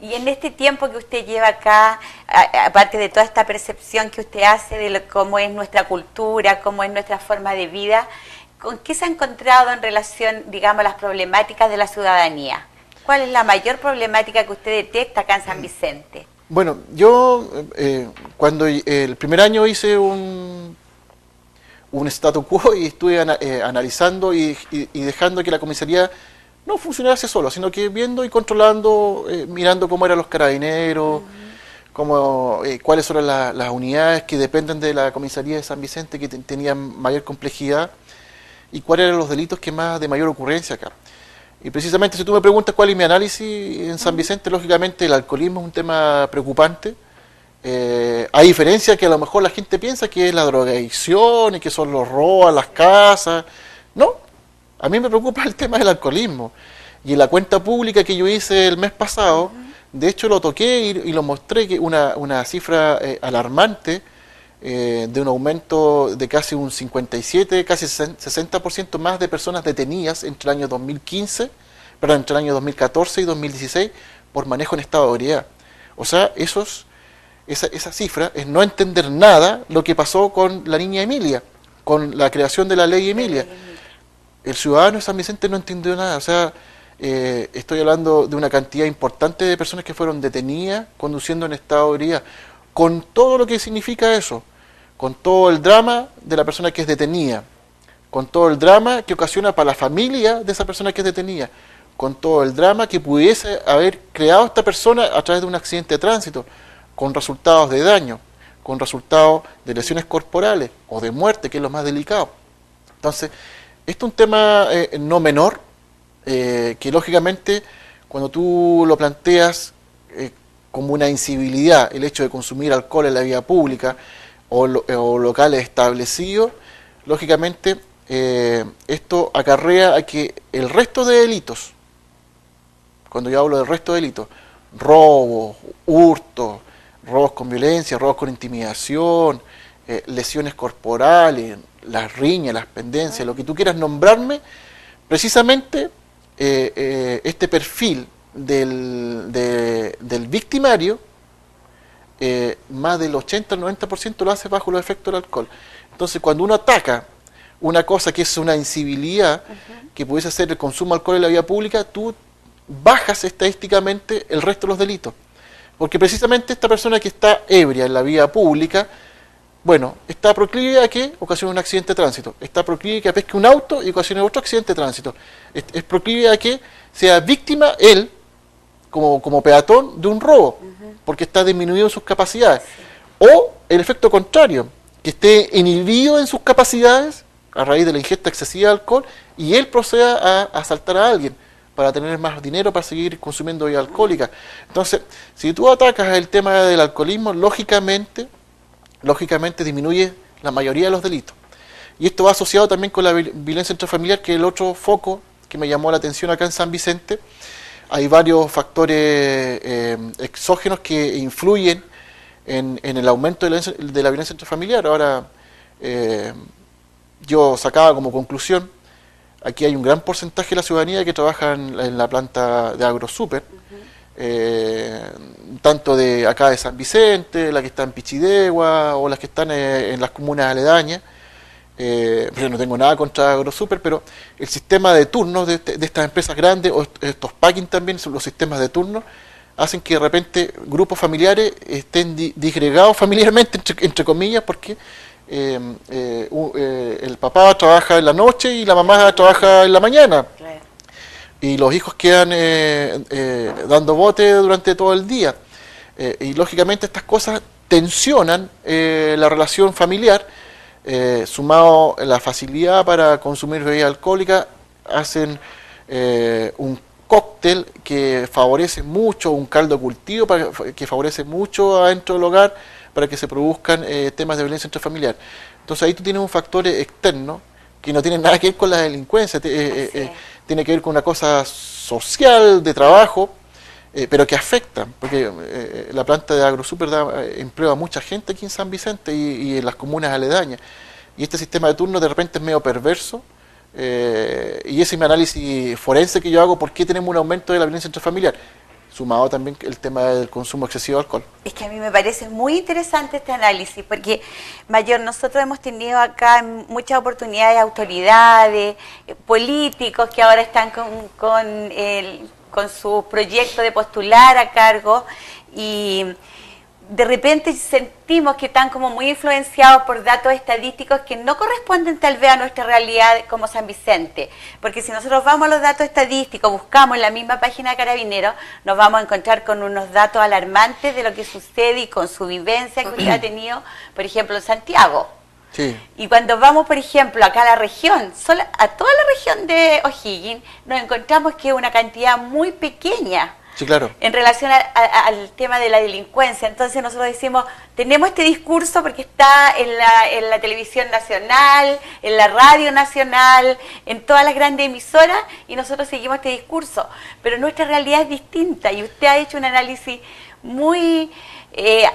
Y en este tiempo que usted lleva acá, aparte de toda esta percepción que usted hace de cómo es nuestra cultura, cómo es nuestra forma de vida, ¿con qué se ha encontrado en relación, digamos, a las problemáticas de la ciudadanía? ¿Cuál es la mayor problemática que usted detecta acá en San Vicente? Bueno, yo cuando el primer año hice un statu quo y estuve analizando y dejando que la comisaría no funcionase solo, sino que viendo y controlando, mirando cómo eran los carabineros, cuáles eran las unidades que dependen de la comisaría de San Vicente que tenían mayor complejidad y cuáles eran los delitos que más de mayor ocurrencia acá. Y precisamente si tú me preguntas cuál es mi análisis en San Vicente, lógicamente el alcoholismo es un tema preocupante. A diferencia que a lo mejor la gente piensa que es la drogadicción y que son los robos a las casas. No, a mí me preocupa el tema del alcoholismo. Y en la cuenta pública que yo hice el mes pasado, de hecho lo toqué y lo mostré, que una cifra alarmante, de un aumento de casi un 57, casi 60% más de personas detenidas entre el año 2014 y 2016 por manejo en estado de ebriedad. O sea, esa cifra es no entender nada lo que pasó con la niña Emilia, con la creación de la ley Emilia. El ciudadano de San Vicente no entendió nada. O sea, estoy hablando de una cantidad importante de personas que fueron detenidas conduciendo en estado de ebriedad, con todo lo que significa eso, con todo el drama de la persona que es detenida, con todo el drama que ocasiona para la familia de esa persona que es detenida, con todo el drama que pudiese haber creado esta persona a través de un accidente de tránsito, con resultados de daño, con resultados de lesiones corporales o de muerte, que es lo más delicado. Entonces, esto es un tema no menor, que lógicamente cuando tú lo planteas como una incivilidad, el hecho de consumir alcohol en la vía pública o locales establecidos, lógicamente esto acarrea a que el resto de delitos, cuando yo hablo del resto de delitos, robos, hurtos, robos con violencia, robos con intimidación, lesiones corporales, las riñas, las pendencias, lo que tú quieras nombrarme, precisamente este perfil del victimario, más del 80 al 90% lo hace bajo los efectos del alcohol. Entonces, cuando uno ataca una cosa que es una incivilidad, que pudiese ser el consumo de alcohol en la vía pública, tú bajas estadísticamente el resto de los delitos. Porque precisamente esta persona que está ebria en la vía pública, bueno, está proclive a que ocasione un accidente de tránsito, está proclive a que pesque un auto y ocasione otro accidente de tránsito, es proclive a que sea víctima él, como peatón, de un robo, porque está disminuido en sus capacidades. O el efecto contrario, que esté inhibido en sus capacidades a raíz de la ingesta excesiva de alcohol y él proceda a asaltar a alguien para tener más dinero para seguir consumiendo bebida alcohólica. Entonces, si tú atacas el tema del alcoholismo, lógicamente disminuye la mayoría de los delitos. Y esto va asociado también con la violencia intrafamiliar, que es el otro foco que me llamó la atención acá en San Vicente. Hay varios factores exógenos que influyen en el aumento de la violencia intrafamiliar. Ahora, yo sacaba como conclusión, aquí hay un gran porcentaje de la ciudadanía que trabaja en la planta de AgroSuper, tanto de acá de San Vicente, la que está en Pichidegua o las que están en las comunas aledañas. Yo no tengo nada contra AgroSuper, pero el sistema de turnos de estas empresas grandes, o estos packing también, los sistemas de turnos, hacen que de repente grupos familiares estén disgregados familiarmente, entre comillas, porque el papá trabaja en la noche y la mamá trabaja en la mañana. Claro. Y los hijos quedan dando bote durante todo el día. Y lógicamente estas cosas tensionan la relación familiar, sumado a la facilidad para consumir bebida alcohólica, hacen un cóctel que favorece mucho, un caldo de cultivo que favorece mucho adentro del hogar para que se produzcan temas de violencia intrafamiliar. Entonces ahí tú tienes un factor externo que no tiene nada que ver con la delincuencia, tiene que ver con una cosa social, de trabajo, pero que afecta, porque la planta de AgroSuper da empleo a mucha gente aquí en San Vicente y en las comunas aledañas. Y este sistema de turno de repente es medio perverso, y ese es mi análisis forense que yo hago, ¿por qué tenemos un aumento de la violencia intrafamiliar? sumado también el tema del consumo excesivo de alcohol. Es que a mí me parece muy interesante este análisis, porque, Mayor, nosotros hemos tenido acá muchas oportunidades, autoridades, políticos que ahora están con su proyecto de postular a cargo, y de repente sentimos que están como muy influenciados por datos estadísticos que no corresponden tal vez a nuestra realidad como San Vicente, porque si nosotros vamos a los datos estadísticos, buscamos en la misma página de Carabineros, nos vamos a encontrar con unos datos alarmantes de lo que sucede y con su vivencia que usted ha tenido, por ejemplo, en Santiago. Sí. Y cuando vamos, por ejemplo, acá a la región, a toda la región de O'Higgins, nos encontramos que es una cantidad muy pequeña. Sí, claro. En relación al tema de la delincuencia. Entonces nosotros decimos, tenemos este discurso porque está en la televisión nacional, en la radio nacional, en todas las grandes emisoras, y nosotros seguimos este discurso. Pero nuestra realidad es distinta, y usted ha hecho un análisis muy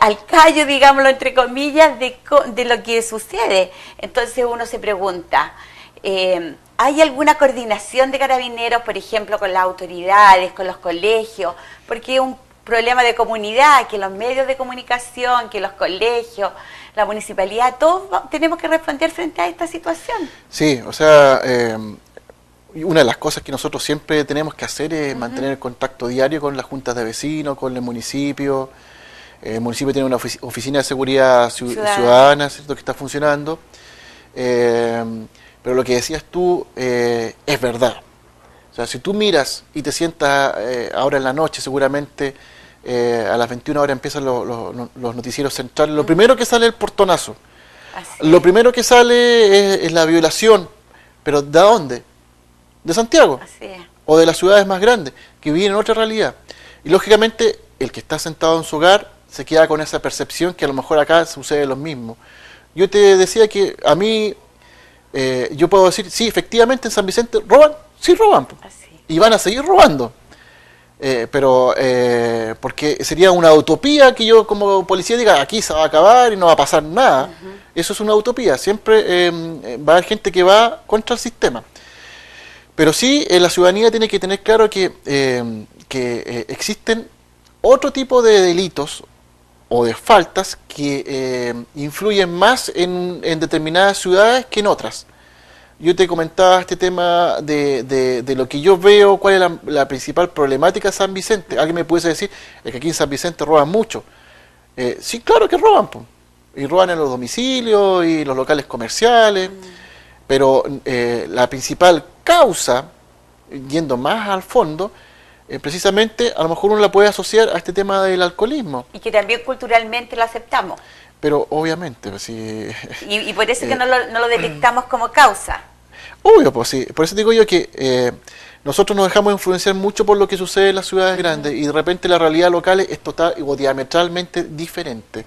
al callo, digámoslo entre comillas, de lo que sucede. Entonces uno se pregunta, ¿hay alguna coordinación de Carabineros, por ejemplo, con las autoridades, con los colegios? Porque es un problema de comunidad, que los medios de comunicación, que los colegios, la municipalidad, todos tenemos que responder frente a esta situación. Sí, o sea, una de las cosas que nosotros siempre tenemos que hacer es mantener el contacto diario con las juntas de vecinos, con el municipio. El municipio tiene una oficina de seguridad ciudadana, ¿cierto?, que está funcionando. Pero lo que decías tú es verdad. O sea, si tú miras y te sientas ahora en la noche, seguramente a las 21 horas empiezan los noticieros centrales, lo primero que sale es el portonazo. Lo primero que sale es la violación. ¿Pero de dónde? De Santiago. Así es. O de las ciudades más grandes, que viven en otra realidad. Y lógicamente, el que está sentado en su hogar se queda con esa percepción que a lo mejor acá sucede lo mismo. Yo te decía que a mí... yo puedo decir, sí, efectivamente en San Vicente roban, sí roban, Así. Y van a seguir robando, pero porque sería una utopía que yo como policía diga, aquí se va a acabar y no va a pasar nada. Eso es una utopía, siempre va a haber gente que va contra el sistema. Pero sí, la ciudadanía tiene que tener claro que existen otro tipo de delitos o de faltas que influyen más en determinadas ciudades que en otras. Yo te comentaba este tema de lo que yo veo, cuál es la principal problemática de San Vicente. Alguien me pudiese decir, es que aquí en San Vicente roban mucho. Sí, claro que roban, po. Y roban en los domicilios y los locales comerciales, pero la principal causa, yendo más al fondo, precisamente a lo mejor uno la puede asociar a este tema del alcoholismo. Y que también culturalmente lo aceptamos. Pero obviamente, pues sí. Y por eso que no lo detectamos como causa. Obvio, pues sí. Por eso digo yo que nosotros nos dejamos influenciar mucho por lo que sucede en las ciudades grandes y de repente la realidad local es total o diametralmente diferente.